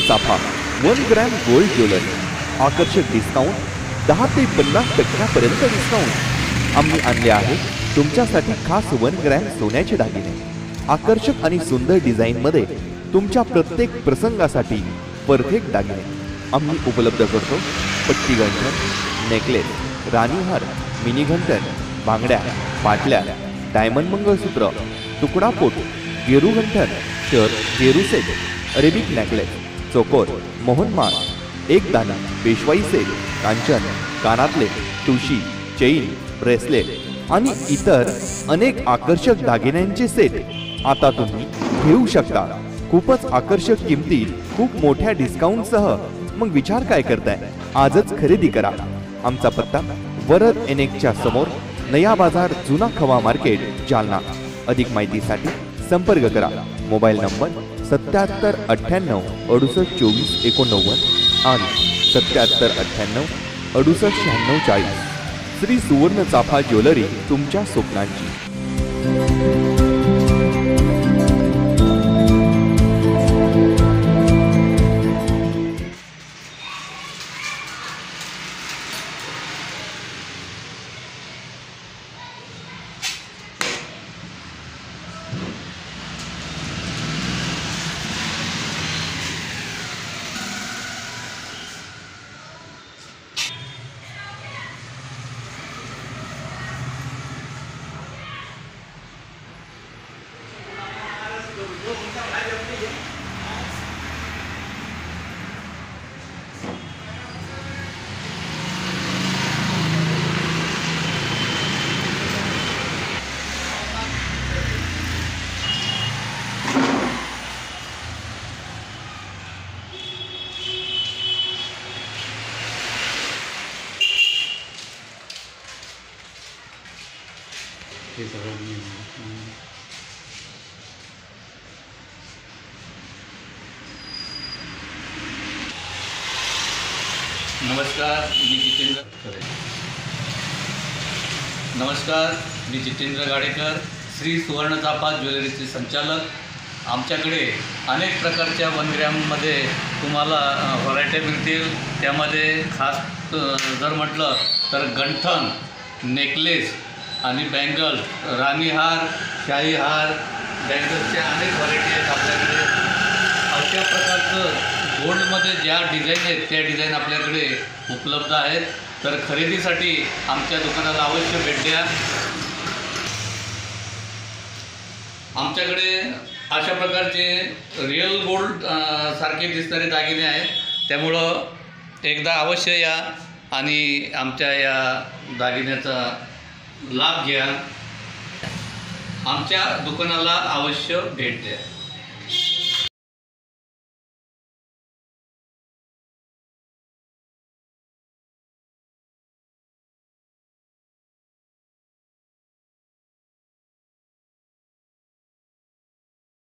चाफा 1 gram gold jewellery, आकर्षक discount 10 ते 50% डिस्काउंट। आम्ही आणले आहे तुमच्यासाठी खास 1 ग्रॅम सोन्याचे दागिने, आकर्षक आणि सुंदर डिझाइन मध्ये तुमच्या प्रत्येक प्रसंगासाठी परफेक्ट दागिने आम्ही उपलब्ध करतो। पट्टी गंठन, नेकलेस, राणीहार, मिनी घंटन, बांगड्या, पाटल्या, डायमंड मंगळसूत्र, तुकडा पोट, गेरू घंटन, गेरू सेट, अरेबिक नेकलेस, चोकोर, मोहनमाळ, एक दाना, पेशवाई सेट, कांचन, कानातले, तुळशी, चेन, ब्रेसलेट आणि इतर अनेक आकर्षक दागिन्यांचे सेट आता तुम्ही घेऊ शकता। खूपच आकर्षक किमतीत खूप मोठ्या डिस्काउंट सह। मग विचार काय करताय, आजच खरेदी करा। आमचा पत्ता वरद एनेकच्या समोर, नया बाजार, जुना खवा मार्केट, जालना। अधिक माहितीसाठी संपर्क करा। मोबाईल नंबर 77 98 68 24 89 आणि 77 98 68 96 40। श्री सुवर्ण चाफा ज्वेलरी, तुमच्या स्वप्नांची। नमस्कार, मी जितेंद्र गाडेकर, श्री सुवर्ण चाफा ज्वेलरीचे संचालक। आमच्याकडे अनेक प्रकारच्या 1 ग्रॅममध्ये तुम्हाला व्हरायटी मिळतील। त्यामध्ये खास जर म्हटलं तर गंठन, नेकलेस आणि बँगल, राणीहार, शाहीहार, बँगल्सच्या अनेक व्हरायटी आहेत आपल्याकडे। अशा प्रकारचं गोल्डमध्ये ज्या डिझाईन आहेत त्या डिझाईन आपल्याकडे उपलब्ध आहेत। तर खरेदीसाठी आमच्या दुकानाला अवश्य भेट द्या। आमच्याकडे अशा प्रकारचे रिअल गोल्ड सारखे दिसणारे दागिने आहेत, त्यामुळं एकदा अवश्य या आणि आमच्या या दागिन्याचा लाभ घ्या। आमच्या दुकानाला अवश्य भेट द्या।